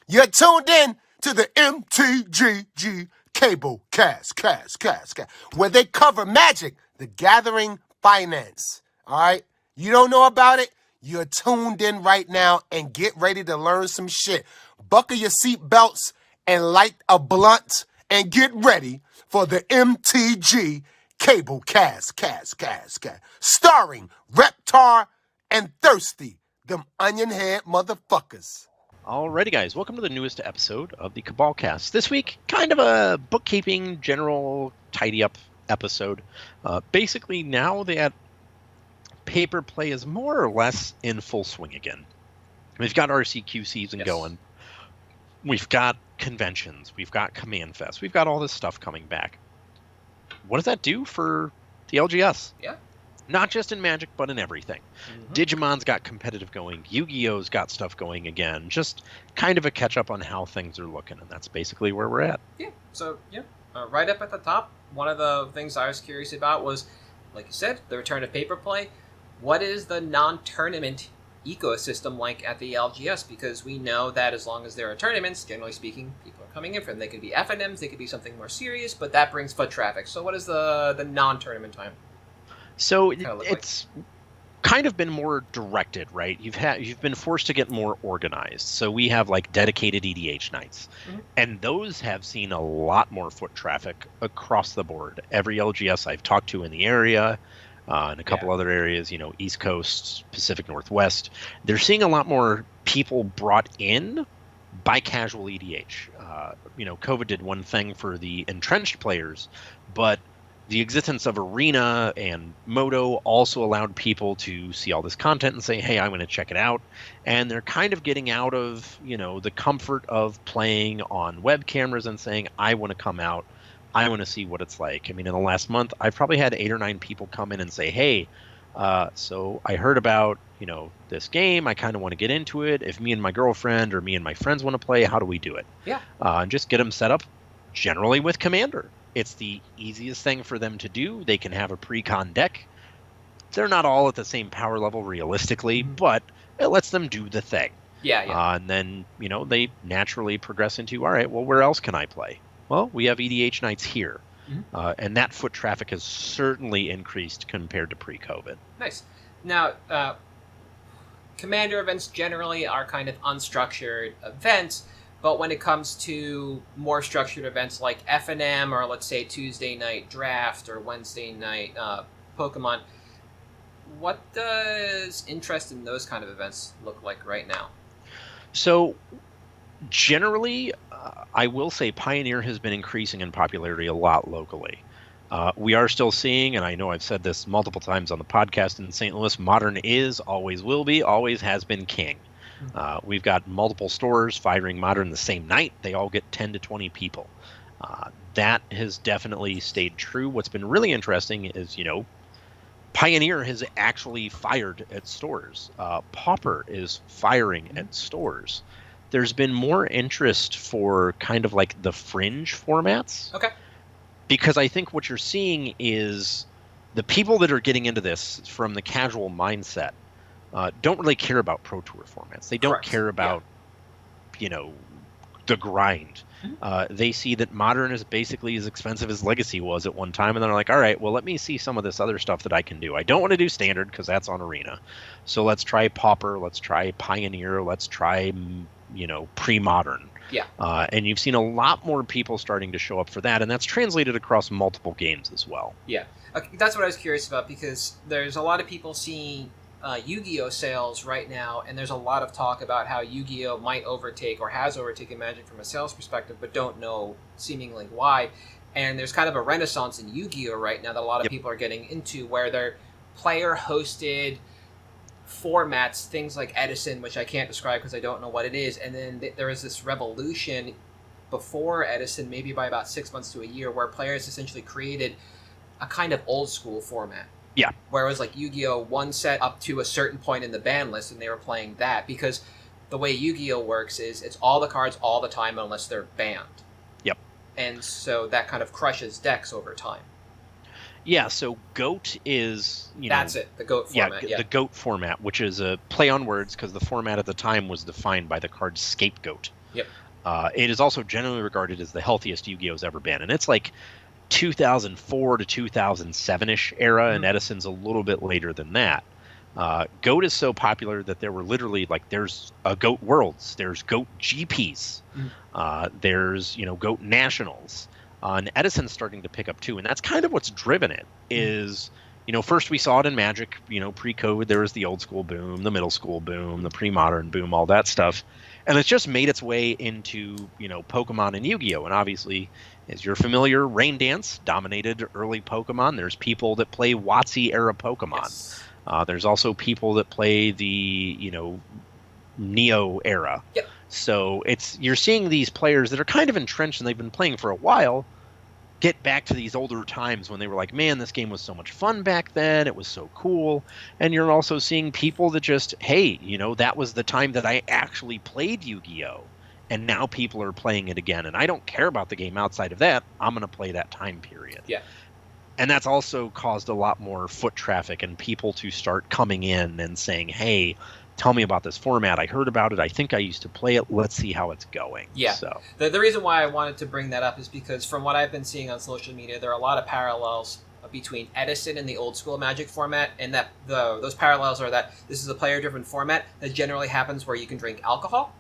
You're tuned in to the MtG Cable cast, where they cover Magic, the Gathering Finance. All right? You don't know about it? You're tuned in right now and get ready to learn some shit. Buckle your seat belts and light a blunt and get ready for the MtG Cable cast. Starring Reptar and Thirsty, them onion head motherfuckers. Alrighty, guys, welcome to the newest episode of the Cabal Cast. This week, kind of a bookkeeping, general, tidy-up episode. Basically, now that paper play is more or less in full swing again. We've got RCQ season going. We've got conventions. We've got Command Fest. We've got all this stuff coming back. What does that do for the LGS? Yeah. Not just in Magic, but in everything. Mm-hmm. Digimon's got competitive going. Yu-Gi-Oh's got stuff going again. Just kind of a catch-up on how things are looking, and that's basically where we're at. Yeah, so, right up at the top, one of the things I was curious about was, like you said, the return of paper play. What is the non-tournament ecosystem like at the LGS? Because we know that as long as there are tournaments, generally speaking, people are coming in for them. They could be FNMs, they could be something more serious, but that brings foot traffic. So what is the non-tournament time? So it's kind of been more directed, right? You've been forced to get more organized. So we have like dedicated EDH nights, and those have seen a lot more foot traffic across the board. Every LGS I've talked to in the area, and a couple other areas, East Coast, Pacific Northwest, they're seeing a lot more people brought in by casual EDH. COVID did one thing for the entrenched players, but the existence of Arena and Moto also allowed people to see all this content and say, hey, I'm going to check it out. And they're kind of getting out of, the comfort of playing on web cameras and saying, I want to come out. I want to see what it's like. I mean, in the last month, I've probably had 8 or 9 people come in and say, hey, so I heard about, this game. I kind of want to get into it. If me and my girlfriend or me and my friends want to play, how do we do it? Yeah. And just get them set up generally with Commander. It's the easiest thing for them to do. They can have a pre-con deck. They're not all at the same power level realistically, but it lets them do the thing. Yeah. And then, they naturally progress into, all right, well, where else can I play? Well, we have EDH nights here. And that foot traffic has certainly increased compared to pre-COVID. Nice. Now, Commander events generally are kind of unstructured events. But when it comes to more structured events like FNM or let's say Tuesday night draft or Wednesday night Pokemon, what does interest in those kind of events look like right now? So generally, I will say Pioneer has been increasing in popularity a lot locally. We are still seeing, and I know I've said this multiple times on the podcast in St. Louis, Modern is, always will be, always has been king. We've got multiple stores firing Modern the same night. They all get 10 to 20 people. That has definitely stayed true. What's been really interesting is, Pioneer has actually fired at stores. Pauper is firing at stores. There's been more interest for kind of like the fringe formats. Okay. Because I think what you're seeing is the people that are getting into this from the casual mindset don't really care about Pro Tour formats. They don't care about, the grind. They see that Modern is basically as expensive as Legacy was at one time, and they're like, all right, well, let me see some of this other stuff that I can do. I don't want to do Standard because that's on Arena. So let's try Pauper, let's try Pioneer, let's try, pre-Modern. Yeah. And you've seen a lot more people starting to show up for that, and that's translated across multiple games as well. Yeah. Okay, that's what I was curious about, because there's a lot of people seeing Yu-Gi-Oh sales right now, and there's a lot of talk about how Yu-Gi-Oh might overtake or has overtaken Magic from a sales perspective, but don't know seemingly why. And there's kind of a renaissance in Yu-Gi-Oh right now that a lot of people are getting into, where they're player-hosted formats, things like Edison, which I can't describe because I don't know what it is, and then there was this revolution before Edison, maybe by about 6 months to a year, where players essentially created a kind of old-school format. Yeah. Where it was like Yu-Gi-Oh! One set up to a certain point in the ban list, and they were playing that. Because the way Yu-Gi-Oh! Works is it's all the cards all the time unless they're banned. Yep. And so that kind of crushes decks over time. Yeah, so GOAT is, That's it, the GOAT format. The GOAT format, which is a play on words because the format at the time was defined by the card Scapegoat. Yep. It is also generally regarded as the healthiest Yu-Gi-Oh's ever been, and it's like 2004 to 2007-ish era, and Edison's a little bit later than that. GOAT is so popular that there were literally, like, there's GOAT Worlds, there's GOAT GPs, there's, GOAT Nationals, and Edison's starting to pick up too, and that's kind of what's driven it, is, first we saw it in Magic, pre-COVID, there was the old school boom, the middle school boom, the pre-modern boom, all that stuff, and it's just made its way into, Pokemon and Yu-Gi-Oh! And obviously, as you're familiar, Rain Dance dominated early Pokemon. There's people that play WotC-era Pokemon. Yes. There's also people that play the, Neo era. Yep. So you're seeing these players that are kind of entrenched and they've been playing for a while get back to these older times when they were like, man, this game was so much fun back then. It was so cool. And you're also seeing people that just, hey, that was the time that I actually played Yu-Gi-Oh! And now people are playing it again. And I don't care about the game outside of that. I'm going to play that time period. Yeah. And that's also caused a lot more foot traffic and people to start coming in and saying, hey, tell me about this format. I heard about it. I think I used to play it. Let's see how it's going. Yeah. So The reason why I wanted to bring that up is because from what I've been seeing on social media, there are a lot of parallels between Edison and the old school Magic format, and that those parallels are that this is a player-driven format that generally happens where you can drink alcohol.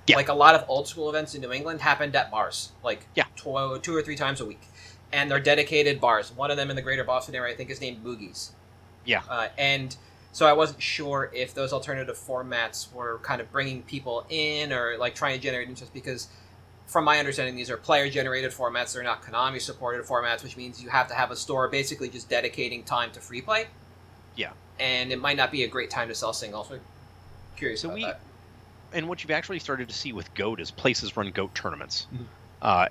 Yeah. Like a lot of old school events in New England happened at bars, like Yeah. 2 or 3 times a week. And they're dedicated bars. One of them in the greater Boston area, I think, is named Boogie's. Yeah. And so I wasn't sure if those alternative formats were kind of bringing people in or like trying to generate interest, because from my understanding, these are player-generated formats. They're not Konami-supported formats, which means you have to have a store basically just dedicating time to free play. Yeah. And it might not be a great time to sell singles. So curious about that. And what you've actually started to see with GOAT is places run GOAT tournaments. Mm-hmm.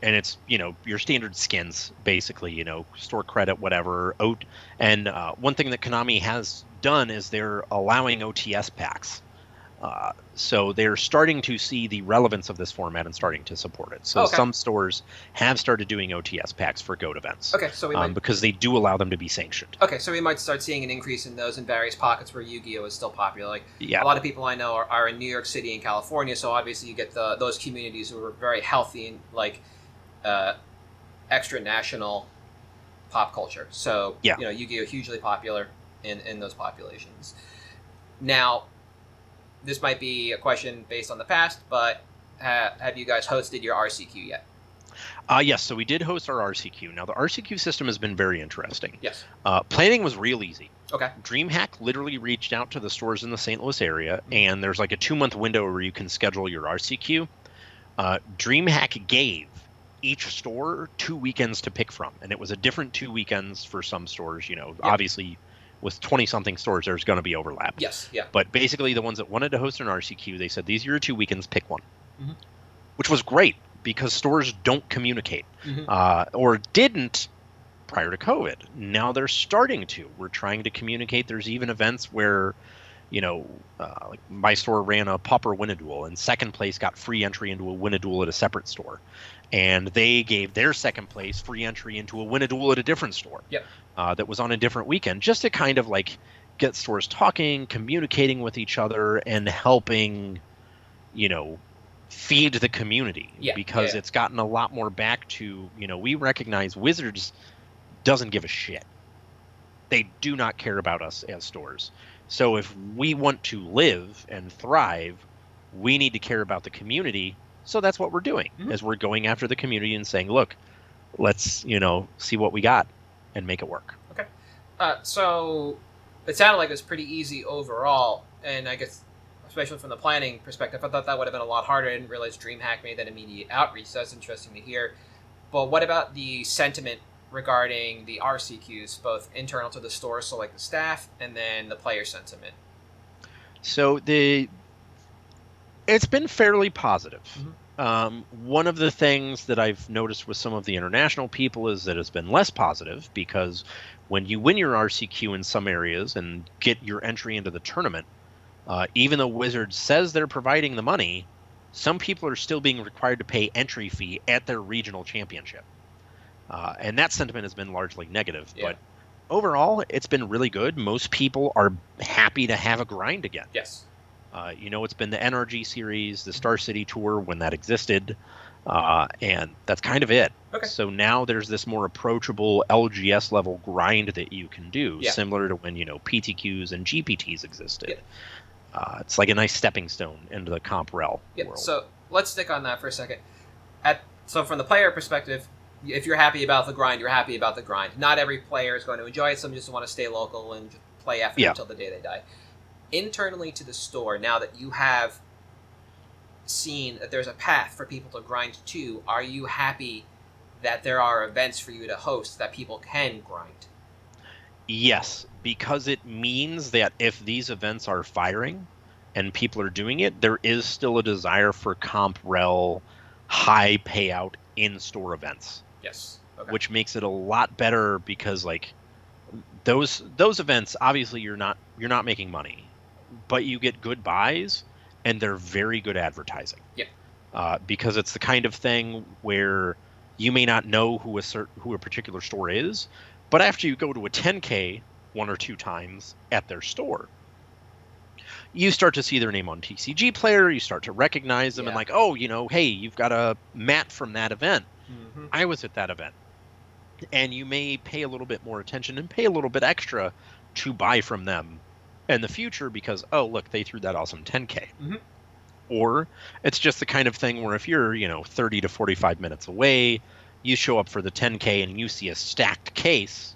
And it's, your standard skins, basically, store credit, whatever. And one thing that Konami has done is they're allowing OTS packs. So they're starting to see the relevance of this format and starting to support it. So some stores have started doing OTS packs for GOAT events. Okay, so we might... because they do allow them to be sanctioned. Okay, so we might start seeing an increase in those in various pockets where Yu-Gi-Oh! Is still popular. Like, Yeah. a lot of people I know are in New York City and California, so obviously you get those communities who are very healthy and, like, extra national pop culture. So, Yeah. Yu-Gi-Oh! Hugely popular in those populations. Now, this might be a question based on the past, but have you guys hosted your RCQ yet? Yes, so we did host our RCQ. Now, the RCQ system has been very interesting. Yes. Planning was real easy. Okay. DreamHack literally reached out to the stores in the St. Louis area, and there's like a 2-month window where you can schedule your RCQ. DreamHack gave each store 2 weekends to pick from, and it was a different 2 weekends for some stores. Obviously, with 20-something stores, there's going to be overlap. Yes, yeah. But basically, the ones that wanted to host an RCQ, they said, these are your 2 weekends, pick one. Mm-hmm. Which was great, because stores don't communicate, or didn't prior to COVID. Now they're starting to. We're trying to communicate. There's even events where, like my store ran a Pauper Win-a-Duel, and second place got free entry into a Win-a-Duel at a separate store. And they gave their second place free entry into a Win-a-Duel at a different store. Yep. That was on a different weekend, just to kind of like get stores talking, communicating with each other, and helping, feed the community. Because it's gotten a lot more back to, we recognize Wizards doesn't give a shit. They do not care about us as stores. So if we want to live and thrive, we need to care about the community. So that's what we're doing, is we're going after the community and saying, look, let's, see what we got and make it work. Okay. So it sounded like it was pretty easy overall, and I guess, especially from the planning perspective, I thought that would have been a lot harder. I didn't realize DreamHack made that immediate outreach, so that's interesting to hear. But what about the sentiment regarding the RCQs, both internal to the store, so like the staff, and then the player sentiment? So it's been fairly positive. One of the things that I've noticed with some of the international people is that it's been less positive, because when you win your RCQ in some areas and get your entry into the tournament, even though Wizards says they're providing the money, some people are still being required to pay entry fee at their regional championship. And that sentiment has been largely negative. Yeah. But overall, it's been really good. Most people are happy to have a grind again. Yes. It's been the NRG series, the Star City Tour when that existed, and that's kind of it. Okay. So now there's this more approachable LGS level grind that you can do, similar to when PTQs and GPTs existed. It's like a nice stepping stone into the comp rel world. So let's stick on that for a second. So from the player perspective, if you're happy about the grind, you're happy about the grind. Not every player is going to enjoy it. Some just want to stay local and play F until the day they die. Internally to the store, now that you have seen that there's a path for people to grind to, are you happy that there are events for you to host that people can grind? Yes, because it means that if these events are firing and people are doing it, there is still a desire for comp rel high payout in-store events. Yes. Okay. Which makes it a lot better because those events, obviously you're not making money, but you get good buys and they're very good advertising. Yeah. Because it's the kind of thing where you may not know who a particular store is, but after you go to a 10K one or two times at their store, you start to see their name on TCG Player, you start to recognize them and hey, you've got a Matt from that event. Mm-hmm. I was at that event. And you may pay a little bit more attention and pay a little bit extra to buy from them in the future because, oh, look, they threw that awesome 10K. Mm-hmm. Or it's just the kind of thing where if you're, 30 to 45 minutes away, you show up for the 10K and you see a stacked case,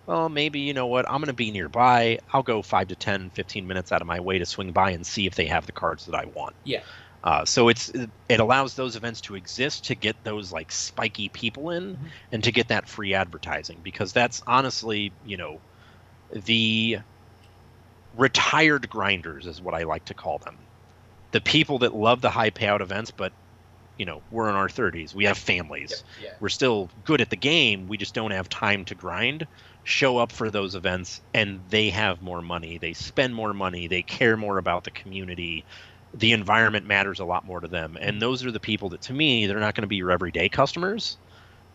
well, maybe, you know what, I'm going to be nearby. I'll go 5 to 10, 15 minutes out of my way to swing by and see if they have the cards that I want. Yeah. So it allows those events to exist to get those spiky people in and to get that free advertising, because that's honestly, the retired grinders is what I like to call them. The people that love the high payout events, but we're in our 30s. We have families. Yeah. We're still good at the game. We just don't have time to grind. Show up for those events and they have more money. They spend more money. They care more about the community. The environment matters a lot more to them. And those are the people that, to me, they're not going to be your everyday customers,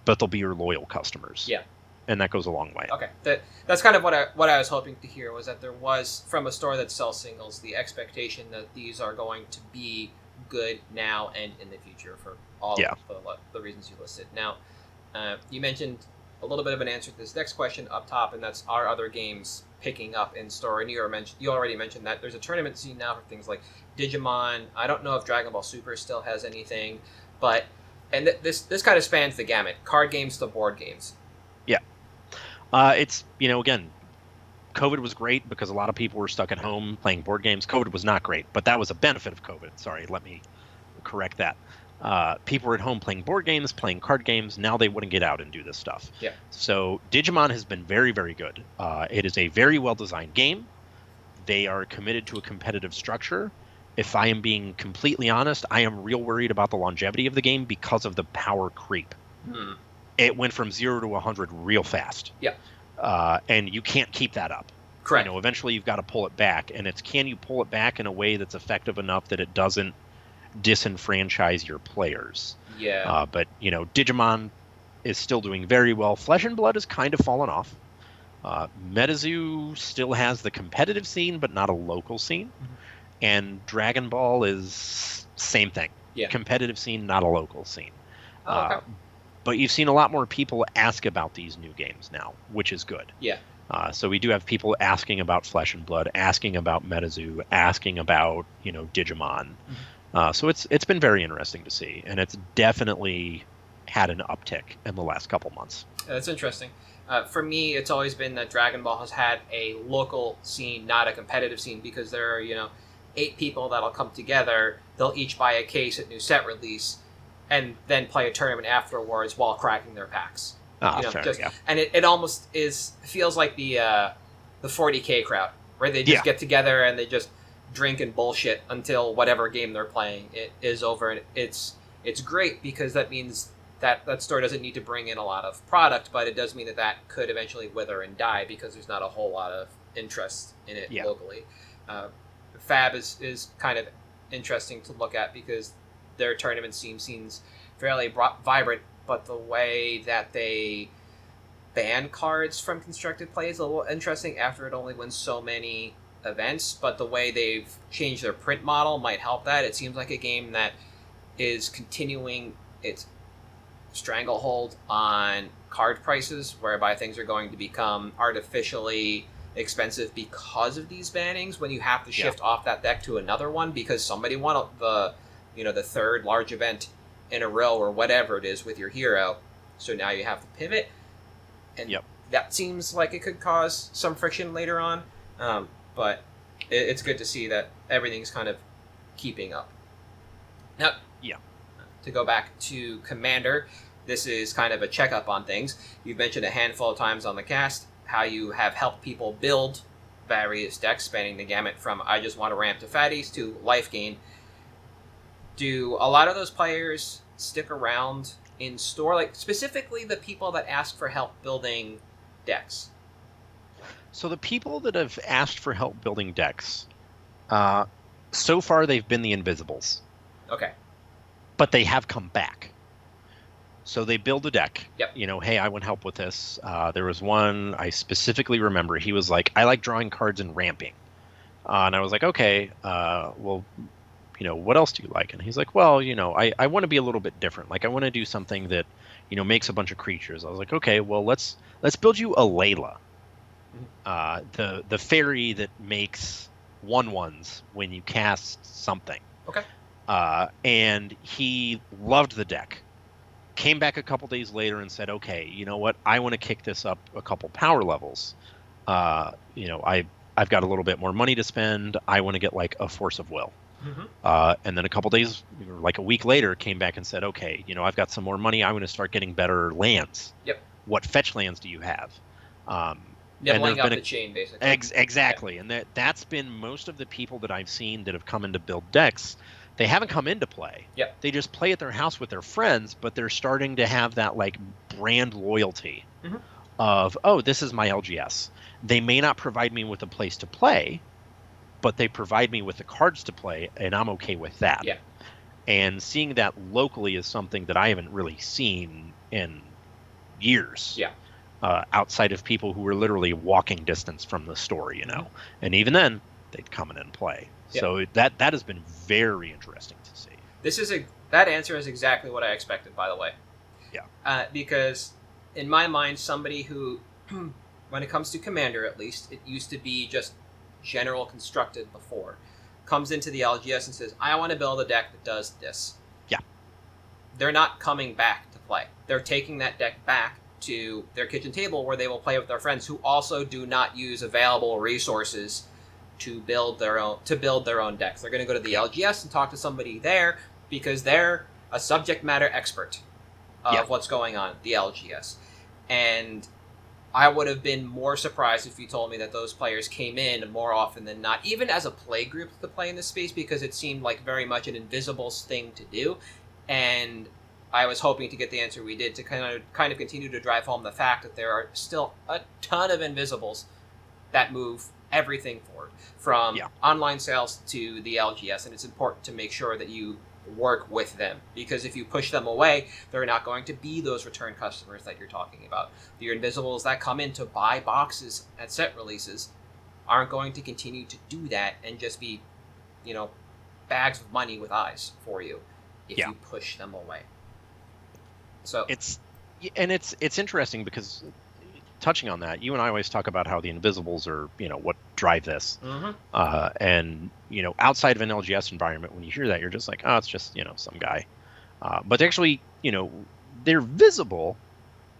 but they'll be your loyal customers. Yeah. And that goes a long way. Okay. That's kind of what I was hoping to hear, was that there was, from a store that sells singles, the expectation that these are going to be good now and in the future for all of the reasons you listed. Now, you mentioned a little bit of an answer to this next question up top, and that's, are other games picking up in store? And you already mentioned that there's a tournament scene now for things like Digimon. I don't know if Dragon Ball Super still has anything, but this kind of spans the gamut, card games to board games. Yeah. It's, again, COVID was great because a lot of people were stuck at home playing board games. COVID was not great, but that was a benefit of COVID. Sorry, let me correct that. People were at home playing board games, playing card games. Now they wouldn't get out and do this stuff. Yeah. So Digimon has been very, very good. It is a very well-designed game. They are committed to a competitive structure. If I am being completely honest, I am real worried about the longevity of the game because of the power creep. It went from 0 to 100 real fast. Yeah. And you can't keep that up. Correct. Eventually you've got to pull it back, and it's, can you pull it back in a way that's effective enough that it doesn't disenfranchise your players? Yeah. But Digimon is still doing very well. Flesh and Blood has kind of fallen off. MetaZoo still has the competitive scene, but not a local scene. And Dragon Ball is same thing. Yeah. Competitive scene, not a local scene. Okay. But you've seen a lot more people ask about these new games now, which is good. Yeah. So we do have people asking about Flesh and Blood, asking about MetaZoo, asking about Digimon. So it's been very interesting to see, and it's definitely had an uptick in the last couple months. That's interesting. For me, it's always been that Dragon Ball has had a local scene, not a competitive scene, because there are 8 people that'll come together. They'll each buy a case at new set release, and then play a tournament afterwards while cracking their packs. And it almost feels like the 40K crowd, where they just get together and they just drink and bullshit until whatever game they're playing is over. And it's great because that means that store doesn't need to bring in a lot of product, but it does mean that could eventually wither and die because there's not a whole lot of interest in it locally. Fab is kind of interesting to look at because their tournament scene seems fairly vibrant, but the way that they ban cards from constructed play is a little interesting after it only wins so many events, but the way they've changed their print model might help that. It seems like a game that is continuing its stranglehold on card prices, whereby things are going to become artificially expensive because of these bannings when you have to shift off that deck to another one because somebody won the third large event in a row or whatever it is with your hero. So now you have to pivot. And that seems like it could cause some friction later on. But it's good to see that everything's kind of keeping up. Now, to go back to Commander, this is kind of a checkup on things. You've mentioned a handful of times on the cast how you have helped people build various decks spanning the gamut from I just want to ramp to fatties to life gain. Do a lot of those players stick around in store? Like, specifically the people that ask for help building decks? So the people that have asked for help building decks, so far they've been the Invisibles. Okay. But they have come back. So they build a deck. Yep. Hey, I want help with this. There was one I specifically remember. He was like, I like drawing cards and ramping. And I was like, okay, well, what else do you like? And he's like, well, I want to be a little bit different. Like, I want to do something that, makes a bunch of creatures. I was like, okay, well, let's build you a Layla. The fairy that makes 1/1s when you cast something. Okay. And he loved the deck. Came back a couple days later and said, okay, you know what? I want to kick this up a couple power levels. I've got a little bit more money to spend. I want to get like a Force of Will. Mm-hmm. And then a couple days, like a week later, came back and said, okay, I've got some more money. I want to start getting better lands. Yep. What fetch lands do you have? Nibbling up the chain, basically. Exactly. Yeah. And that's been most of the people that I've seen that have come in to build decks. They haven't come into play. Yep. They just play at their house with their friends, but they're starting to have that like brand loyalty of, oh, this is my LGS. They may not provide me with a place to play, but they provide me with the cards to play, and I'm okay with that. Yeah. And seeing that locally is something that I haven't really seen in years. Yeah. Outside of people who were literally walking distance from the store, And even then, they'd come in and play. Yeah. So that has been very interesting to see. That answer is exactly what I expected, by the way. Yeah. Because in my mind, somebody who, when it comes to Commander at least, it used to be just general constructed before, comes into the LGS and says, I want to build a deck that does this. Yeah. They're not coming back to play. They're taking that deck back to their kitchen table where they will play with their friends who also do not use available resources to build their own decks. They're going to go to the LGS and talk to somebody there because they're a subject matter expert of what's going on at the LGS. And I would have been more surprised if you told me that those players came in more often than not, even as a play group to play in this space, because it seemed like very much an Invisibles thing to do. And I was hoping to get the answer we did to kind of continue to drive home the fact that there are still a ton of Invisibles that move everything forward, from online sales to the LGS, and it's important to make sure that you work with them, because if you push them away, they're not going to be those return customers that you're talking about. Your Invisibles that come in to buy boxes at set releases aren't going to continue to do that and just be, bags of money with eyes for you if you push them away. So it's interesting because, touching on that, you and I always talk about how the Invisibles are, what drive this. Mm-hmm. And, outside of an LGS environment, when you hear that, you're just like, oh, it's just, some guy. But actually, they're visible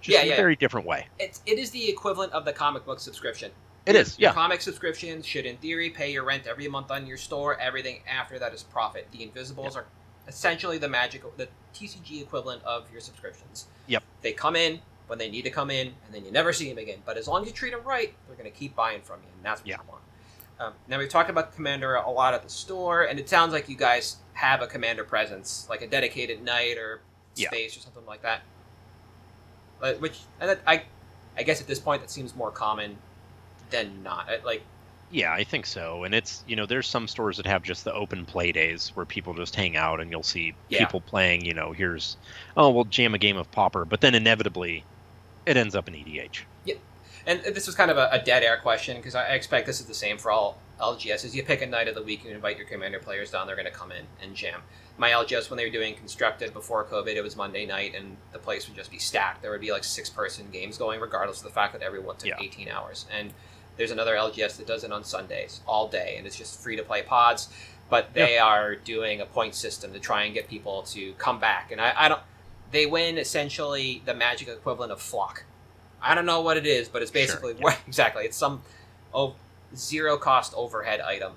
just in a very different way. It is the equivalent of the comic book subscription. It is, yeah. Your comic subscriptions should, in theory, pay your rent every month on your store. Everything after that is profit. The Invisibles are essentially the TCG equivalent of your subscriptions. Yep. They come in when they need to come in, and then you never see them again. But as long as you treat them right, they're going to keep buying from you, and that's what you want. Now, we've talked about Commander a lot at the store, and it sounds like you guys have a Commander presence, like a dedicated night or space or something like that. I guess at this point that seems more common than not. Yeah, I think so. And it's, there's some stores that have just the open play days where people just hang out and you'll see people playing, we'll jam a game of Pauper, but then inevitably it ends up in EDH. Yeah. And this was kind of a dead air question because I expect this is the same for all LGSs. You pick a night of the week, you invite your Commander players down, they're going to come in and jam. My LGS, when they were doing Constructed before COVID, it was Monday night, and the place would just be stacked. There would be like 6-person games going, regardless of the fact that everyone took 18 hours. And there's another LGS that does it on Sundays all day, and it's just free to play pods. But they are doing a point system to try and get people to come back. And I don't. They win essentially the Magic equivalent of Flock. I don't know what it is, but it's basically exactly. It's some zero cost overhead item.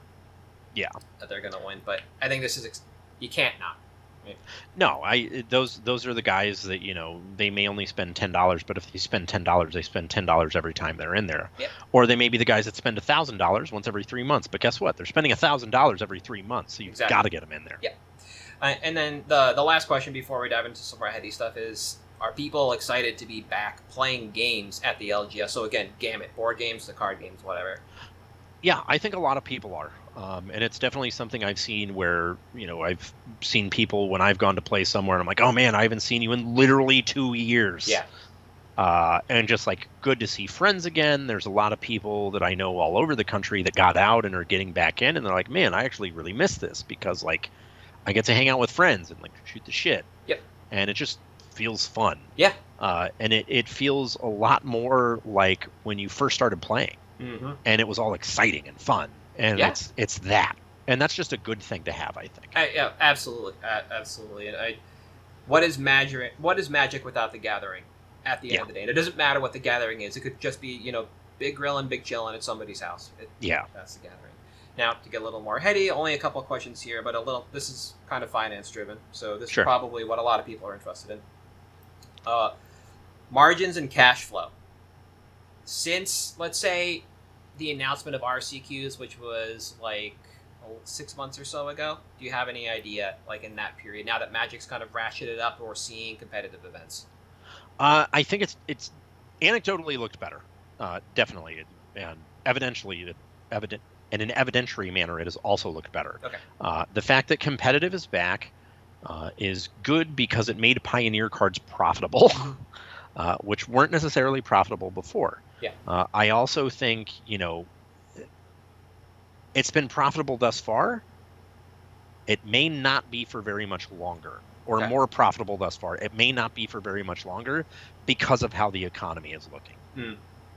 Yeah, that they're going to win. But I think this is you can't not. Right? No, those are the guys that they may only spend $10, but if they spend $10, they spend $10 every time they're in there. Yeah. Or they may be the guys that spend $1,000 once every 3 months. But guess what? They're spending $1,000 every 3 months, so you've got to get them in there. Yeah. And then the last question before we dive into some more heady stuff is: are people excited to be back playing games at the LGS? So again, gamut, board games, the card games, whatever. Yeah, I think a lot of people are. And it's definitely something I've seen where, I've seen people when I've gone to play somewhere and I'm like, oh man, I haven't seen you in literally 2 years. Yeah. And just like good to see friends again. There's a lot of people that I know all over the country that got out and are getting back in, and they're like, man, I actually really miss this because like I get to hang out with friends and like shoot the shit. Yep. And it just feels fun. Yeah. And it feels a lot more like when you first started playing. Mm-hmm. And it was all exciting and fun. And it's that. And that's just a good thing to have, I think. Yeah, absolutely. Absolutely. And what is Magic without the Gathering at the end of the day? And it doesn't matter what the Gathering is. It could just be, big grillin', big chillin' at somebody's house. That's the Gathering. Now, to get a little more heady, only a couple of questions here, but this is kind of finance driven. So this is probably what a lot of people are interested in. Margins and cash flow. Since, let's say, the announcement of RCQs, which was like 6 months or so ago, do you have any idea, like in that period, now that Magic's kind of ratcheted up or seeing competitive events? I think it's anecdotally looked better, definitely, and evidentially, in an evidentiary manner, it has also looked better. Okay. The fact that competitive is back is good because it made Pioneer cards profitable, which weren't necessarily profitable before. Yeah. I also think, it's been profitable thus far. It may not be for very much longer, or more profitable thus far. It may not be for very much longer because of how the economy is looking.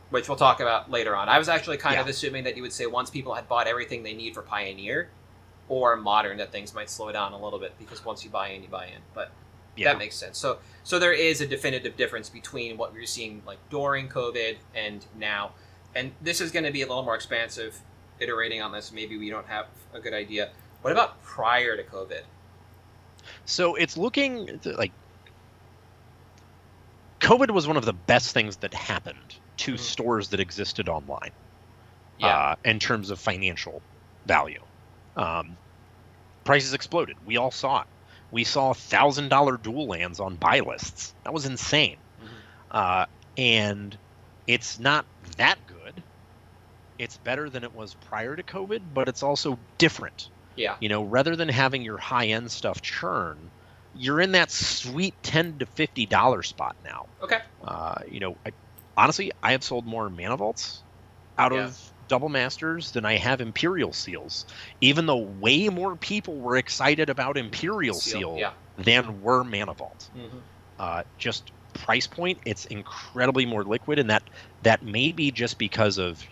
Which we'll talk about later on. I was actually kind of assuming that you would say once people had bought everything they need for Pioneer or Modern, that things might slow down a little bit because once you buy in, you buy in. But that makes sense. So there is a definitive difference between what we were seeing like during COVID and now. And this is going to be a little more expansive, iterating on this. Maybe we don't have a good idea. What about prior to COVID? So it's looking like COVID was one of the best things that happened to stores that existed online. In terms of financial value. Prices exploded. We all saw it. We saw $1,000 dual lands on buy lists. That was insane. And it's not that good. It's better than it was prior to COVID, but it's also different. Yeah. Rather than having your high-end stuff churn, you're in that sweet $10 to $50 spot now. Okay. Honestly, I have sold more Mana Vaults out of Double Masters than I have Imperial Seals, even though way more people were excited about Imperial Seal than were Mana Vault. Just price point, it's incredibly more liquid, and that may be just because of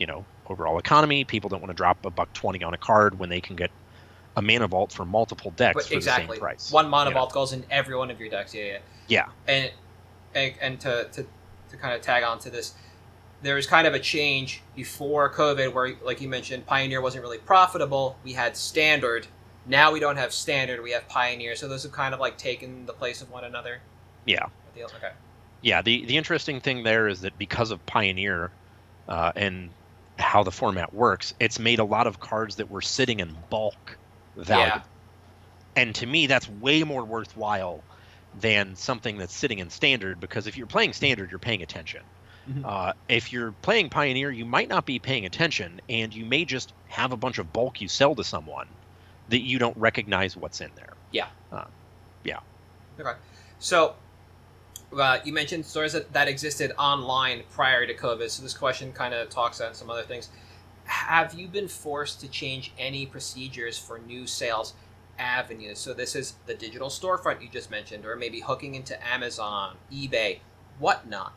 overall economy. People don't want to drop $120 on a card when they can get a Mana Vault for multiple decks for the same price. One Mana Vault goes in every one of your decks. Yeah. And to kind of tag on to this, there was kind of a change before COVID where, like you mentioned, Pioneer wasn't really profitable. We had Standard. Now we don't have Standard. We have Pioneer. So those have kind of like taken the place of one another. Yeah. Okay. Yeah. The interesting thing there is that because of Pioneer and how the format works, it's made a lot of cards that were sitting in bulk valuable. And to me, that's way more worthwhile than something that's sitting in Standard, because if you're playing Standard, you're paying attention. If you're playing Pioneer, you might not be paying attention, and you may just have a bunch of bulk you sell to someone that you don't recognize what's in there. Yeah. Yeah. Okay. So You mentioned stores that existed online prior to COVID, so this question kind of talks on some other things. Have you been forced to change any procedures for new sales avenues? So this is the digital storefront you just mentioned, or maybe hooking into Amazon, eBay, whatnot.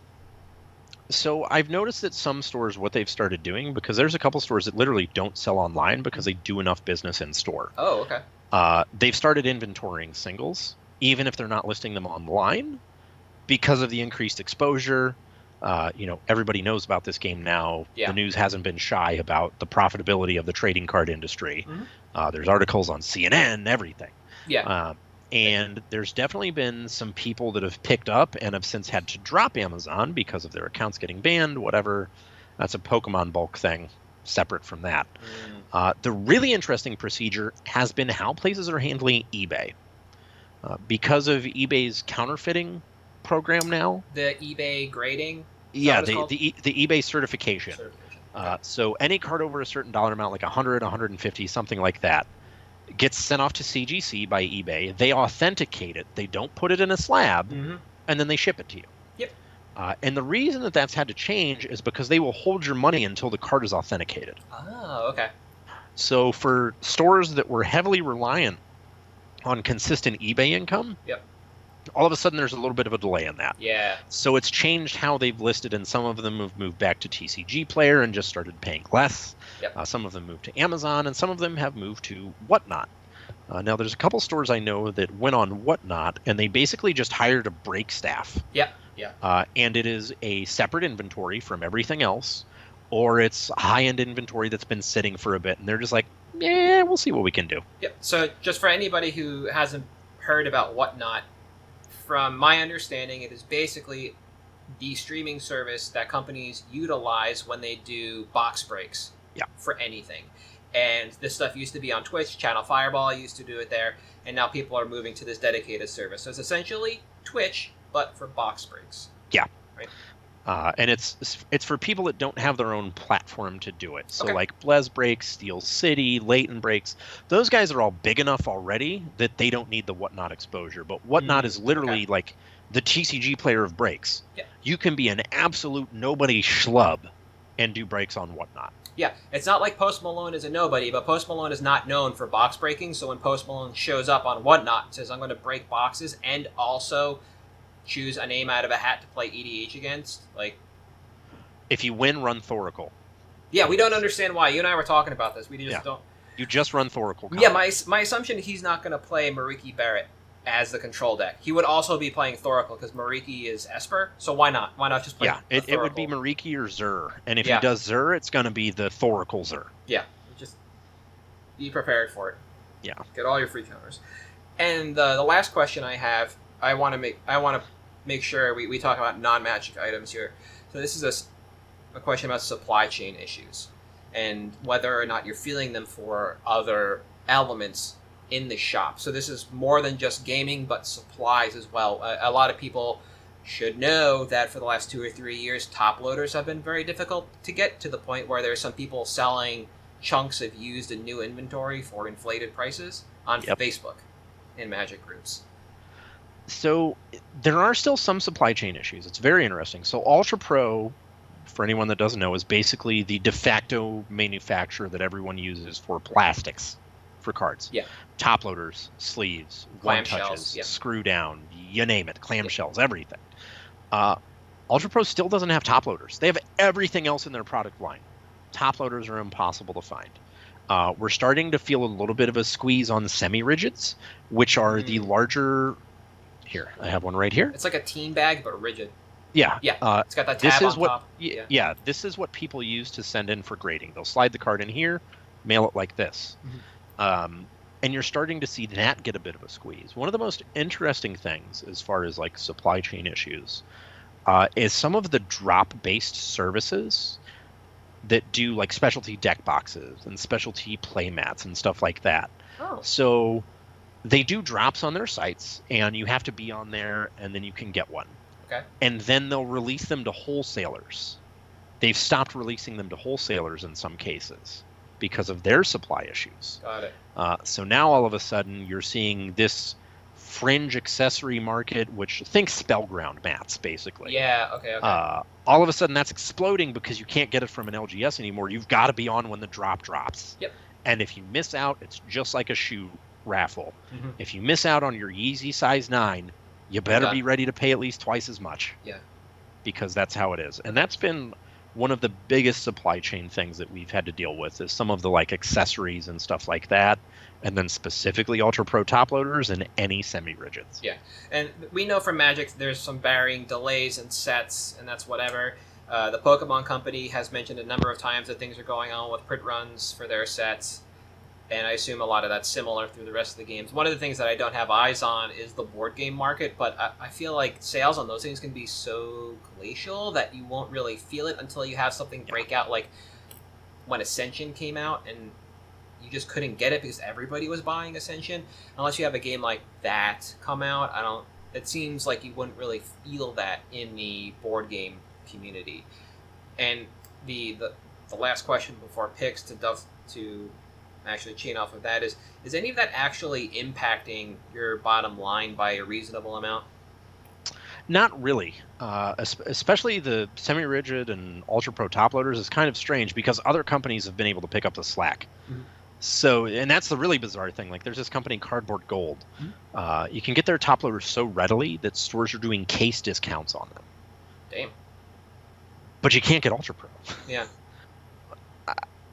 So I've noticed that some stores, what they've started doing, because there's a couple stores that literally don't sell online because they do enough business in store. Oh, okay. They've started inventorying singles, even if they're not listing them online, because of the increased exposure. Everybody knows about this game now. Yeah. The news hasn't been shy about the profitability of the trading card industry. Mm-hmm. There's articles on CNN, everything. Yeah. And there's definitely been some people that have picked up and have since had to drop Amazon because of their accounts getting banned, whatever. That's a Pokemon bulk thing, separate from that. The really interesting procedure has been how places are handling eBay. Because of eBay's counterfeiting program now. The eBay grading? Yeah, the eBay certification. Okay. So any card over a certain dollar amount, like 100, 150, something like that, gets sent off to CGC by eBay. They authenticate it. They don't put it in a slab, and then they ship it to you. Yep. And the reason that that's had to change is because they will hold your money until the card is authenticated. Oh, okay. So for stores that were heavily reliant on consistent eBay income, yep, all of a sudden there's a little bit of a delay in that. Yeah. So it's changed how they've listed, and some of them have moved back to TCG Player and just started paying less. Yep. Some of them moved to Amazon, and some of them have moved to Whatnot. Now, there's a couple stores I know that went on Whatnot, and they basically just hired a break staff. Yeah. And it is a separate inventory from everything else, or it's high-end inventory that's been sitting for a bit, and they're just like, yeah, we'll see what we can do. Yep. So just for anybody who hasn't heard about Whatnot, from my understanding, it is basically the streaming service that companies utilize when they do box breaks for anything. And this stuff used to be on Twitch. Channel Fireball used to do it there. And now people are moving to this dedicated service. So it's essentially Twitch, but for box breaks. Yeah. Right? And it's for people that don't have their own platform to do it. So Okay. like Blez Breaks, Steel City, Leighton Breaks, those guys are all big enough already that they don't need the Whatnot exposure. But Whatnot is literally like the TCG Player of breaks. Yeah. You can be an absolute nobody schlub and do breaks on Whatnot. Yeah, it's not like Post Malone is a nobody, but Post Malone is not known for box breaking. So when Post Malone shows up on Whatnot and says, I'm going to break boxes and also choose a name out of a hat to play EDH against, like... If you win, run Thoracle. Yeah, we don't understand why. You and I were talking about this. We just don't... You just run Thoracle. Yeah, my assumption is he's not going to play Mariki Barrett as the control deck. He would also be playing Thoracle because Mariki is Esper, so why not? Why not just play it would be Mariki or Zur. And if he does Zur, it's going to be the Thoracle Zur. Yeah, just be prepared for it. Yeah. Get all your free counters. And the last question I have, I want to make sure we talk about non-magic items here. So this is a question about supply chain issues and whether or not you're feeling them for other elements in the shop. So this is more than just gaming, but supplies as well. A lot of people should know that for the last 2 or 3 years, top loaders have been very difficult to get, to the point where there's some people selling chunks of used and new inventory for inflated prices on Facebook in Magic groups. So there are still some supply chain issues. It's very interesting. So Ultra Pro, for anyone that doesn't know, is basically the de facto manufacturer that everyone uses for plastics for cards. Yeah. Top loaders, sleeves, one touches, screw down, you name it, clamshells, everything. Ultra Pro still doesn't have top loaders. They have everything else in their product line. Top loaders are impossible to find. We're starting to feel a little bit of a squeeze on semi-rigids, which are the larger... Here, I have one right here. It's like a team bag, but rigid. Yeah. It's got that tab on top. Yeah, this is what people use to send in for grading. They'll slide the card in here, mail it like this. And you're starting to see that get a bit of a squeeze. One of the most interesting things as far as like supply chain issues is some of the drop-based services that do like specialty deck boxes and specialty play mats and stuff like that. Oh. So they do drops on their sites, and you have to be on there, and then you can get one. Okay. And then they'll release them to wholesalers. They've stopped releasing them to wholesalers in some cases because of their supply issues. Got it. So now all of a sudden you're seeing this fringe accessory market, which think Spellground mats, basically. Yeah, okay. All of a sudden that's exploding because you can't get it from an LGS anymore. You've got to be on when the drop drops. Yep. And if you miss out, it's just like a shoe raffle. Mm-hmm. If you miss out on your Yeezy size 9, you better be ready to pay at least twice as much. Yeah. Because that's how it is. And that's been one of the biggest supply chain things that we've had to deal with, is some of the like accessories and stuff like that. And then specifically Ultra Pro top loaders and any semi-rigids. Yeah. And we know from Magic there's some varying delays and sets, and that's whatever. The Pokemon Company has mentioned a number of times that things are going on with print runs for their sets. And I assume a lot of that's similar through the rest of the games. One of the things that I don't have eyes on is the board game market, but I feel like sales on those things can be so glacial that you won't really feel it until you have something break out, like when Ascension came out and you just couldn't get it because everybody was buying Ascension. Unless you have a game like that come out, it seems like you wouldn't really feel that in the board game community. And the last question before picks to actually chain off of that is any of that actually impacting your bottom line by a reasonable amount? Not really. Especially the semi-rigid and Ultra Pro top loaders is kind of strange because other companies have been able to pick up the slack. Mm-hmm. So, and that's the really bizarre thing. Like, there's this company, Cardboard Gold. Mm-hmm. You can get their top loaders so readily that stores are doing case discounts on them. Damn. But you can't get Ultra Pro. Yeah.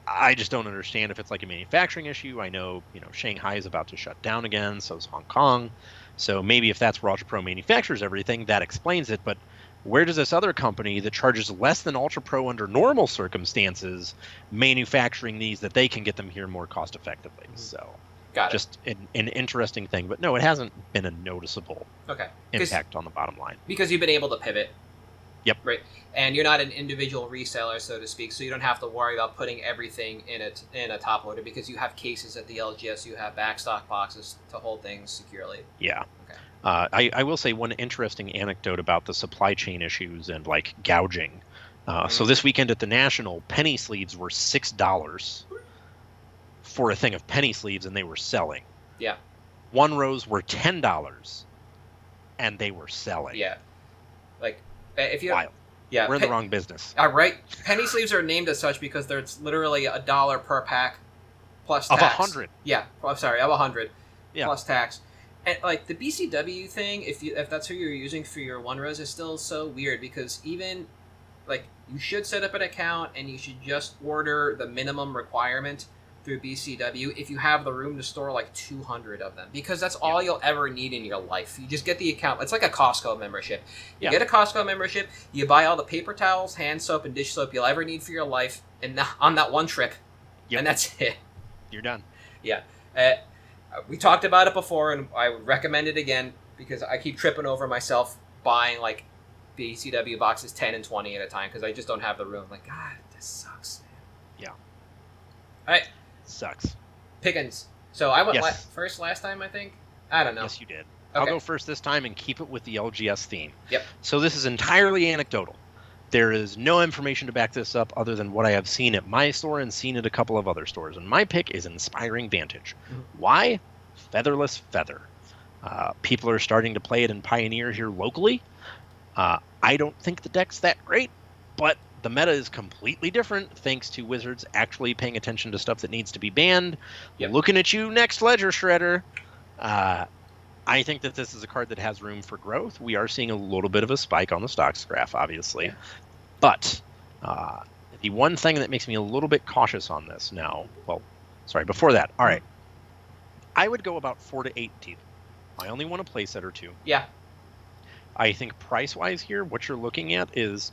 I just don't understand if it's like a manufacturing issue. I know, Shanghai is about to shut down again, so is Hong Kong. So maybe if that's where Ultra Pro manufactures everything, that explains it. But where does this other company that charges less than Ultra Pro under normal circumstances manufacturing these that they can get them here more cost effectively? So just an interesting thing. But no, it hasn't been a noticeable impact on the bottom line. Because you've been able to pivot. Yep. Right. And you're not an individual reseller, so to speak, so you don't have to worry about putting everything in a top loader because you have cases at the LGS, you have backstock boxes to hold things securely. Yeah. Okay. I will say one interesting anecdote about the supply chain issues and like gouging. So this weekend at the National, penny sleeves were $6 for a thing of penny sleeves, and they were selling. Yeah. One rows were $10, and they were selling. Yeah. Like, if you wild. Yeah, we're in the wrong business. Right. Penny sleeves are named as such because there's literally $1 per pack plus tax. Of 100. Yeah. I'm sorry, of 100 yeah. plus tax. And like the BCW thing, if that's who you're using for your one rows, is still so weird because even like you should set up an account and you should just order the minimum requirement through BCW if you have the room to store like 200 of them, because that's all you'll ever need in your life. You just get the account. It's like a Costco membership. You get a Costco membership, you buy all the paper towels, hand soap, and dish soap you'll ever need for your life, and on that one trip, and that's it. You're done. Yeah. We talked about it before, and I would recommend it again because I keep tripping over myself buying like BCW boxes 10 and 20 at a time because I just don't have the room. Like, God, this sucks, man. Yeah. All right. Sucks. Pickens. So I went first last time, I think. I don't know. Yes, you did. Okay. I'll go first this time and keep it with the LGS theme. Yep. So this is entirely anecdotal. There is no information to back this up other than what I have seen at my store and seen at a couple of other stores. And my pick is Inspiring Vantage. Mm-hmm. Why? Featherless Feather. People are starting to play it in Pioneer here locally. I don't think the deck's that great, but the meta is completely different thanks to Wizards actually paying attention to stuff that needs to be banned. Yep. Looking at you next, Ledger Shredder. I think that this is a card that has room for growth. We are seeing a little bit of a spike on the stocks graph, obviously. Yeah. But the one thing that makes me a little bit cautious on this now, before that. All right. I would go about 4 to 8 teeth. I only want a playset or two. Yeah. I think price-wise here, what you're looking at is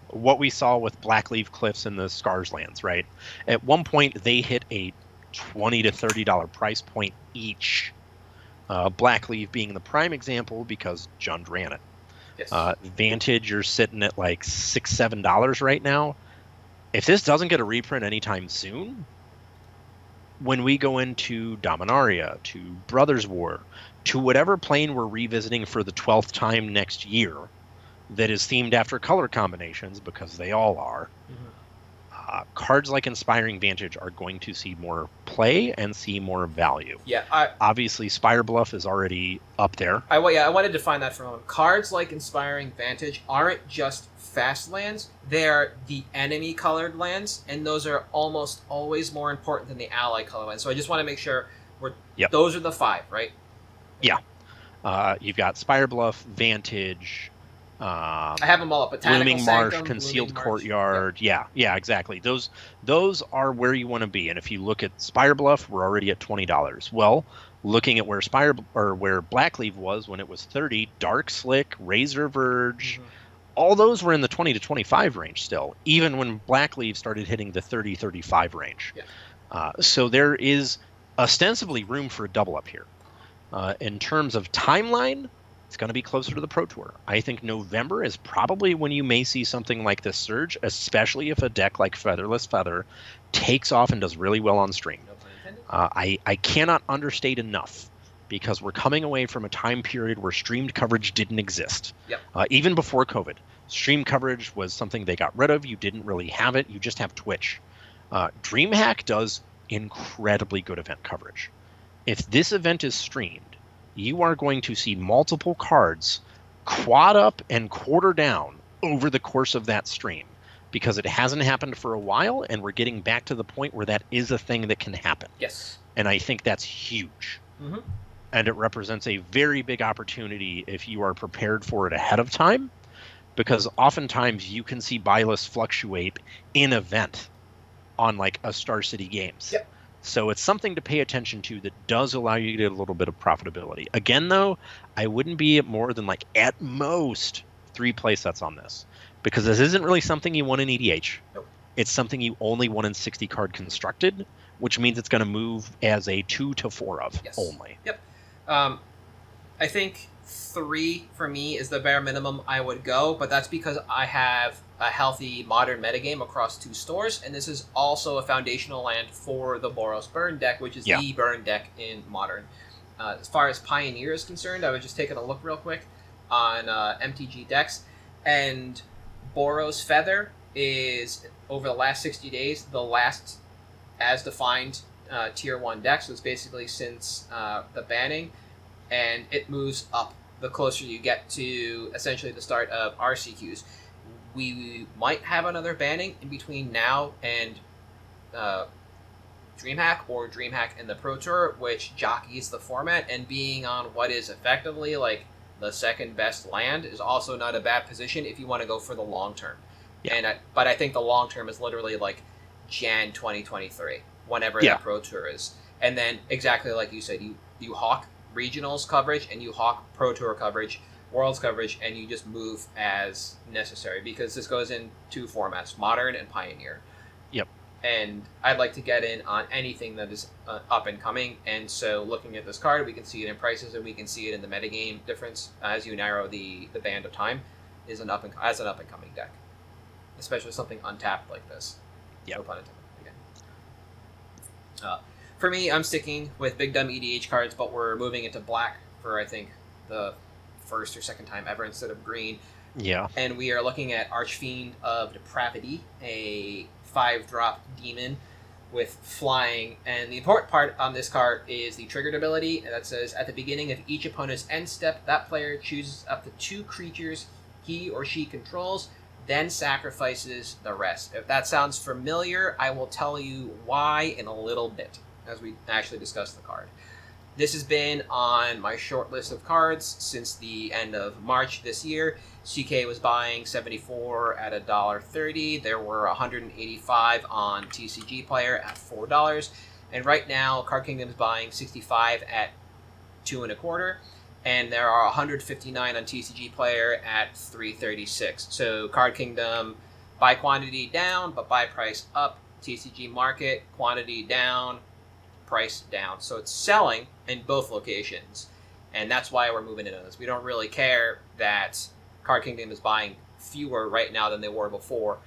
what we saw with Blackleaf Cliffs and the Scars lands, right? At one point, they hit a $20 to $30 price point each. Blackleaf being the prime example because Jund ran it. Yes. Vantage, you're sitting at like $6, $7 right now. If this doesn't get a reprint anytime soon, when we go into Dominaria, to Brothers War, to whatever plane we're revisiting for the 12th time next year that is themed after color combinations, because they all are, cards like Inspiring Vantage are going to see more play and see more value. Yeah, obviously Spire Bluff is already up there. I wanted to define that for a moment. Cards like Inspiring Vantage aren't just fast lands; they are the enemy colored lands, and those are almost always more important than the ally colored lands. So I just want to make sure those are the 5, right? Yeah. You've got Spire Bluff, Vantage. I have them all up. Blooming Marsh, Concealed Courtyard. Yeah, exactly. Those are where you want to be. And if you look at Spire Bluff, we're already at $20. Well, looking at where where Blackleaf was when it was 30, Dark Slick, Razor Verge, all those were in the 20 to 25 range still, even when Blackleaf started hitting the 30-35 range. Yeah. So there is ostensibly room for a double up here. In terms of timeline, it's going to be closer to the Pro Tour. I think November is probably when you may see something like this surge, especially if a deck like Featherless Feather takes off and does really well on stream. I cannot understate enough, because we're coming away from a time period where streamed coverage didn't exist. Yep. Even before COVID. Stream coverage was something they got rid of. You didn't really have it. You just have Twitch. DreamHack does incredibly good event coverage. If this event is streamed, you are going to see multiple cards quad up and quarter down over the course of that stream, because it hasn't happened for a while, and we're getting back to the point where that is a thing that can happen. Yes. And I think that's huge. Mm-hmm. And it represents a very big opportunity if you are prepared for it ahead of time, because oftentimes you can see buy lists fluctuate in event on like a Star City Games. Yep. So it's something to pay attention to that does allow you to get a little bit of profitability. Again, though, I wouldn't be at more than like at most 3 play sets on this, because this isn't really something you want in EDH. Nope. It's something you only want in 60 card constructed, which means it's going to move as a 2 to 4 of only. Yep. I think 3 for me is the bare minimum I would go, but that's because I have a healthy modern metagame across 2 stores, and this is also a foundational land for the Boros Burn deck, which is the burn deck in modern. As far as Pioneer is concerned, I was just taking a look real quick on MTG decks, and Boros Feather is, over the last 60 days, the last as defined tier 1 deck, so it's basically since the banning, and it moves up the closer you get to essentially the start of RCQs. We might have another banning in between now and DreamHack, or DreamHack and the Pro Tour, which jockeys the format, and being on what is effectively like the second best land is also not a bad position if you want to go for the long term. Yeah. But I think the long term is literally like Jan 2023, whenever that Pro Tour is. And then exactly like you said, you hawk regionals coverage and you hawk Pro Tour coverage, Worlds coverage, and you just move as necessary, because this goes in 2 formats, Modern and Pioneer. Yep. And I'd like to get in on anything that is up and coming, and so looking at this card, we can see it in prices, and we can see it in the metagame difference as you narrow the band of time as an up and coming deck, especially something untapped like this. Yep. No pun intended. Again. For me, I'm sticking with big dumb EDH cards, but we're moving into black for, I think, the first or second time ever instead of green. Yeah. And we are looking at Archfiend of Depravity, a 5-drop demon with flying. And the important part on this card is the triggered ability that says, at the beginning of each opponent's end step, that player chooses up to 2 creatures he or she controls, then sacrifices the rest. If that sounds familiar, I will tell you why in a little bit, as we actually discuss the card. This has been on my short list of cards since the end of March this year. CK was buying 74 at $1.30. There were 185 on TCG Player at $4. And right now, Card Kingdom is buying 65 at $2.25. And there are 159 on TCG Player at $3.36. So Card Kingdom, buy quantity down, but buy price up. TCG Market, quantity down, price down. So it's selling in both locations, and that's why we're moving into this. We don't really care that Card Kingdom is buying fewer right now than they were before,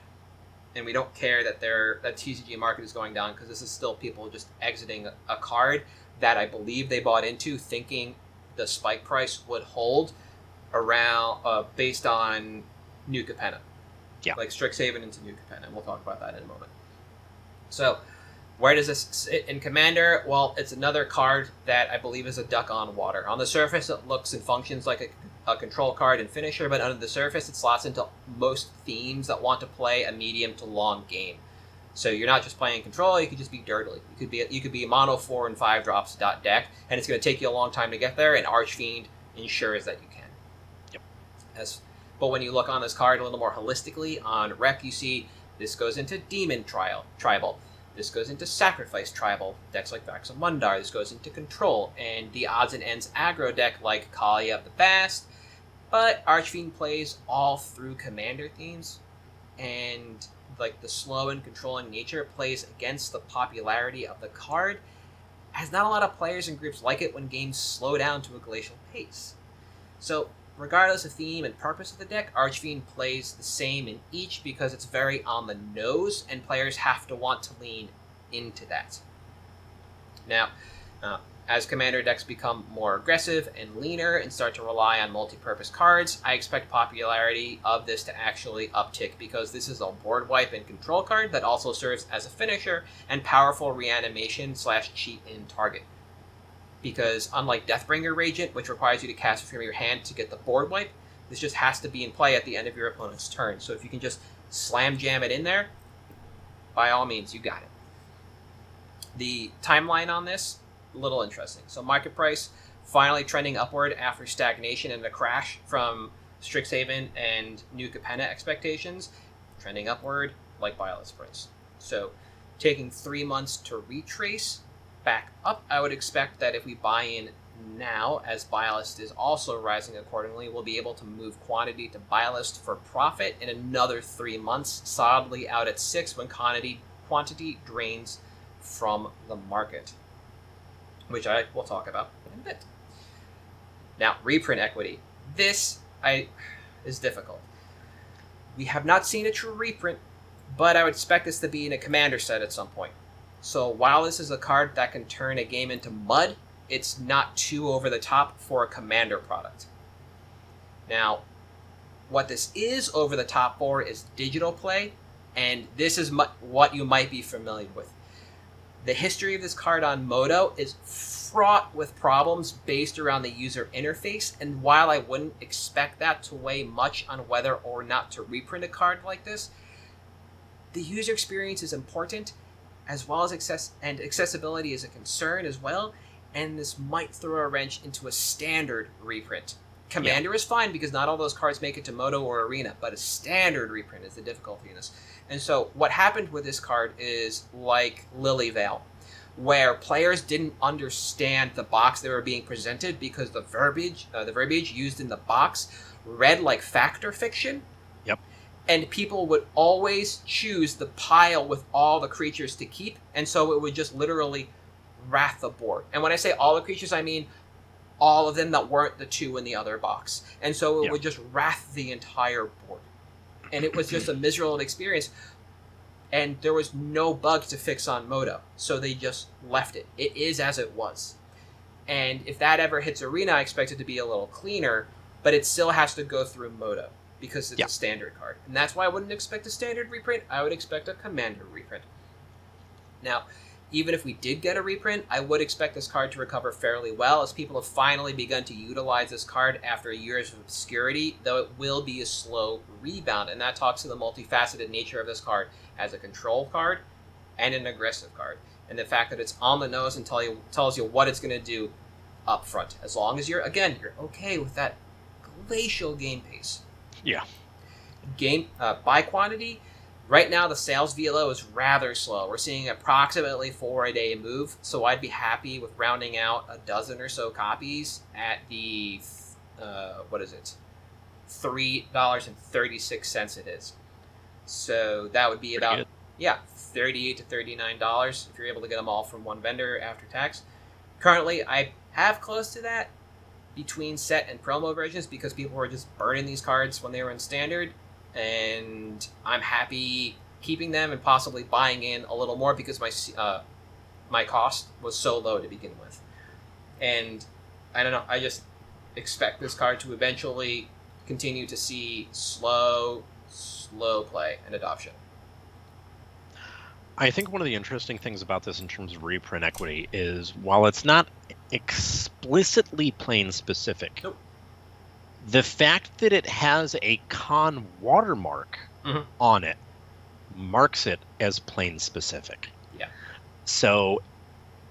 and we don't care that that TCG Market is going down, because this is still people just exiting a card that I believe they bought into thinking the spike price would hold around based on New Capenna. Yeah. Like Strixhaven into New Capenna, and we'll talk about that in a moment. So, where does this sit in Commander? Well, it's another card that I believe is a duck on water. On the surface, it looks and functions like a control card and finisher, but under the surface, it slots into most themes that want to play a medium to long game. So you're not just playing control; you could just be dirtily. You could be a mono 4 and 5 drops deck, and it's going to take you a long time to get there. And Archfiend ensures that you can. Yep. But when you look on this card a little more holistically, on Rec, you see this goes into Demon Tribal. This goes into Sacrifice Tribal, decks like Vax of Mundar. This goes into Control, and the odds and ends aggro deck like Kali of the Bast. But Archfiend plays all through Commander themes, and like the slow and controlling nature plays against the popularity of the card, as not a lot of players and groups like it when games slow down to a glacial pace. So, regardless of theme and purpose of the deck, Archfiend plays the same in each because it's very on the nose, and players have to want to lean into that. Now, as Commander decks become more aggressive and leaner and start to rely on multi-purpose cards, I expect popularity of this to actually uptick because this is a board wipe and control card that also serves as a finisher and powerful reanimation / cheat in target. Because unlike Deathbringer Regent, which requires you to cast it from your hand to get the board wipe, this just has to be in play at the end of your opponent's turn. So if you can just slam jam it in there, by all means, you got it. The timeline on this, a little interesting. So market price finally trending upward after stagnation and a crash from Strixhaven and New Capenna expectations, trending upward like Violet's price. So taking 3 months to retrace back up, I would expect that if we buy in now, as Bylist is also rising accordingly, we'll be able to move quantity to Bylist for profit in another 3 months, solidly out at 6 when quantity drains from the market, which I will talk about in a bit. Now, reprint equity. This is difficult. We have not seen a true reprint, but I would expect this to be in a Commander set at some point. So while this is a card that can turn a game into mud, it's not too over the top for a Commander product. Now, what this is over the top for is digital play, and this is what you might be familiar with. The history of this card on Moto is fraught with problems based around the user interface, and while I wouldn't expect that to weigh much on whether or not to reprint a card like this, the user experience is important, as well as accessibility is a concern as well, and this might throw a wrench into a standard reprint. Commander is fine because not all those cards make it to Moto or Arena, but a standard reprint is the difficulty in this. And so what happened with this card is like Lily Veil, where players didn't understand the box they were being presented because the verbiage used in the box read like factor fiction. Yep. And people would always choose the pile with all the creatures to keep, and so it would just literally wrath the board. And when I say all the creatures, I mean all of them that weren't the 2 in the other box. And so it would just wrath the entire board. And it was just a miserable experience. And there was no bug to fix on Moto. So they just left it. It is as it was. And if that ever hits Arena, I expect it to be a little cleaner, but it still has to go through Moto because it's a standard card. And that's why I wouldn't expect a standard reprint. I would expect a Commander reprint. Now, even if we did get a reprint, I would expect this card to recover fairly well, as people have finally begun to utilize this card after years of obscurity, though it will be a slow rebound, and that talks to the multifaceted nature of this card as a control card and an aggressive card, and the fact that it's on the nose and tells you what it's going to do up front, as long as you're okay with that glacial game pace. Yeah. By quantity, right now, the sales velo is rather slow. We're seeing approximately 4 a day move, so I'd be happy with rounding out a dozen or so copies at the, $3.36 it is. So that would be about, $38 to $39 if you're able to get them all from one vendor after tax. Currently, I have close to that between set and promo versions because people were just burning these cards when they were in standard. And I'm happy keeping them and possibly buying in a little more because my cost was so low to begin with. And I don't know, I just expect this card to eventually continue to see slow play and adoption. I think one of the interesting things about this in terms of reprint equity is while it's not explicitly plane specific, Nope. the fact that it has a con watermark on it marks it as plane specific. Yeah. So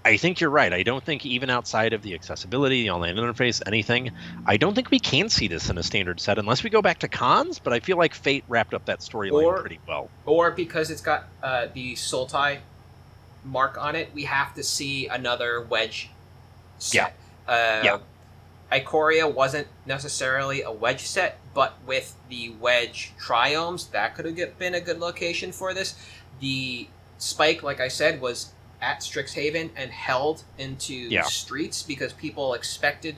I think you're right. I don't think even outside of the accessibility, the online interface, anything, I don't think we can see this in a standard set unless we go back to cons, but I feel like Fate wrapped up that storyline pretty well. Or because it's got the Sultai mark on it, we have to see another wedge set. Ikoria wasn't necessarily a wedge set, but with the wedge triomes, that could have been a good location for this. The spike, like I said, was at Strixhaven and held into streets because people expected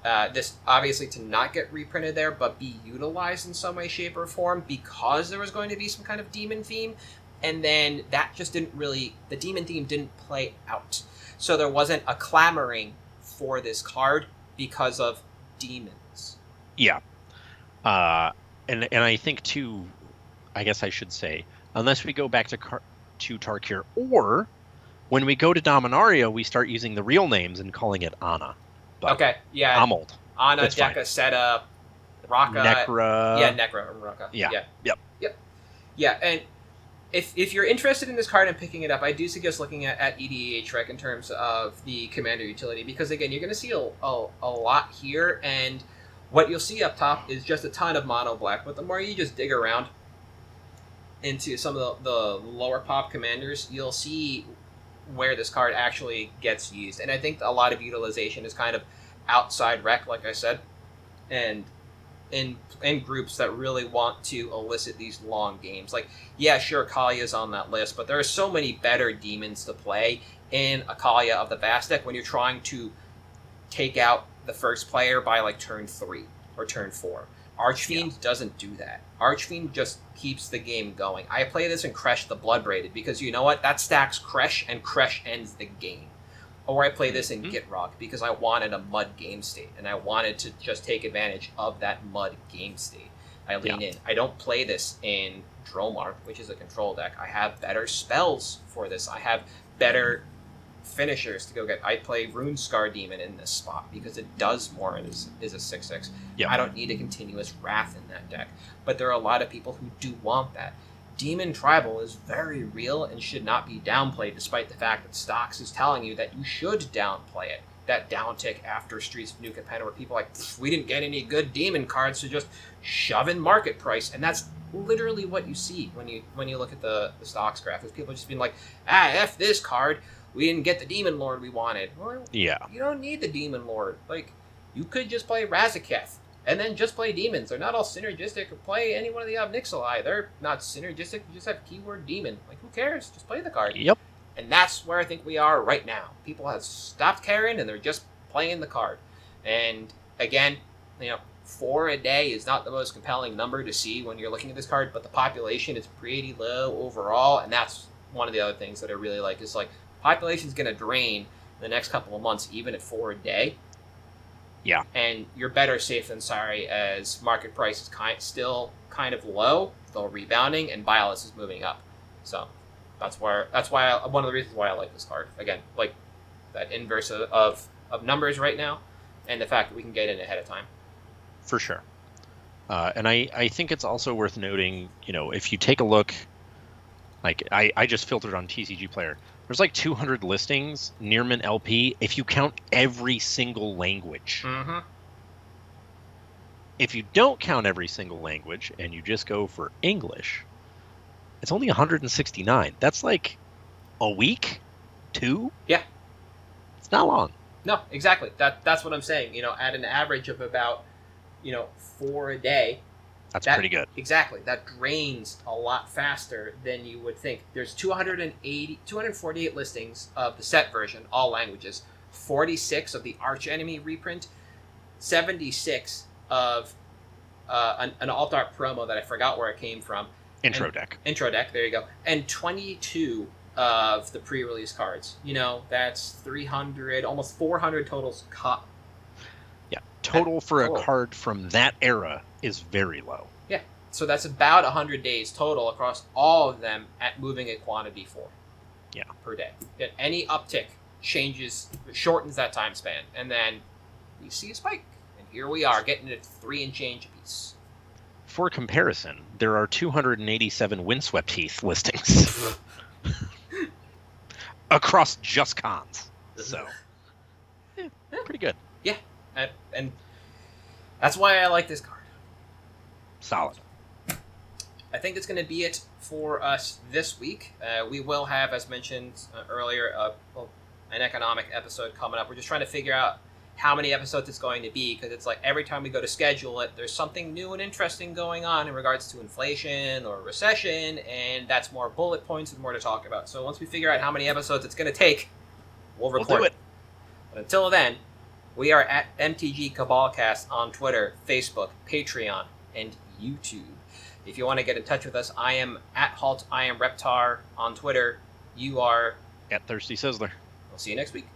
this obviously to not get reprinted there, but be utilized in some way, shape, or form because there was going to be some kind of demon theme. And then that just didn't really, the demon theme didn't play out. So there wasn't a clamoring for this card because of demons. Yeah. And I think too, I guess I should say, unless we go back to Tarkir, or when we go to Dominaria, we start using the real names and calling it Ana. But okay, yeah. I'm old. Ana, Deka, Setup, Raka. Necra. Yeah, Necra and Raka. Yeah. Yep. Yeah, and if you're interested in this card and picking it up, I do suggest looking at EDH Rec in terms of the commander utility, because again, you're going to see a lot here, and what you'll see up top is just a ton of mono black, but the more you just dig around into some of the lower pop commanders, you'll see where this card actually gets used. And I think a lot of utilization is kind of outside rec, like I said, and in groups that really want to elicit these long games. Like, yeah, sure, Kalia's on that list, but there are so many better demons to play in a Kalia of the Vast deck when you're trying to take out the first player by like turn 3 or turn 4. Archfiend doesn't do that. Archfiend just keeps the game going. I play this in Kresh the Bloodbraided because you know what? That stacks Kresh, and Kresh ends the game. Or I play this in Gitrog because I wanted a mud game state, and I wanted to just take advantage of that mud game state. I lean in. I don't play this in Dromar, which is a control deck. I have better spells for this. I have better finishers to go get. I play Rune Scar Demon in this spot because it does more and is a 6/6. I don't need a continuous Wrath in that deck. But there are a lot of people who do want that. Demon Tribal is very real and should not be downplayed, despite the fact that Stocks is telling you that you should downplay it. That downtick after Streets of New Capenna, where people are like, we didn't get any good demon cards, so just shove in market price. And that's literally what you see when you look at the Stocks graph, is people just being like, F this card, we didn't get the Demon Lord we wanted. Well, you don't need the Demon Lord. Like, you could just play Razaketh and then just play demons. They're not all synergistic. Or play any one of the Obnixili. They're not synergistic. You just have keyword demon. Like, who cares? Just play the card. Yep. And that's where I think we are right now. People have stopped caring, and they're just playing the card. And again, 4 a day is not the most compelling number to see when you're looking at this card, but the population is pretty low overall, and that's one of the other things that I really like. Is like, population's going to drain in the next couple of months, even at 4 a day. Yeah. And you're better safe than sorry, as market price is still kind of low, though rebounding, and Byleth is moving up. So that's why one of the reasons why I like this card. Again, like that inverse of numbers right now, and the fact that we can get in ahead of time. For sure. And I think it's also worth noting, if you take a look, like I just filtered on TCG Player. There's like 200 listings near mint LP if you count every single language. Mm-hmm. If you don't count every single language and you just go for English, it's only 169. That's like a week, 2? Yeah. It's not long. No, exactly. That's what I'm saying. At an average of about, 4 a day. That's pretty good. Exactly. That drains a lot faster than you would think. There's 248 listings of the set version, all languages, 46 of the Arch Enemy reprint, 76 of an alt art promo that I forgot where it came from. Intro deck, there you go. And 22 of the pre-release cards. That's 300, almost 400 totals. Yeah, total for a card from that era is very low. Yeah, So that's about 100 days total across all of them at moving a quantity 4 per day. And any uptick shortens that time span. And then we see a spike. And here we are, getting it 3 and change apiece. For comparison, there are 287 Windswept Heath listings across just cons. So, pretty good. Yeah, and that's why I like this card. Solid. I think it's going to be it for us this week. We will have, as mentioned earlier, an economic episode coming up. We're just trying to figure out how many episodes it's going to be, because it's like every time we go to schedule it, there's something new and interesting going on in regards to inflation or recession, and that's more bullet points and more to talk about. So once we figure out how many episodes it's going to take, we'll record it. But until then, we are at MtG Cabalcast on Twitter, Facebook, Patreon, and YouTube. If you want to get in touch with us, I am at Halt, I am Reptar on Twitter. You are at Thirsty Sizzler. We'll see you next week.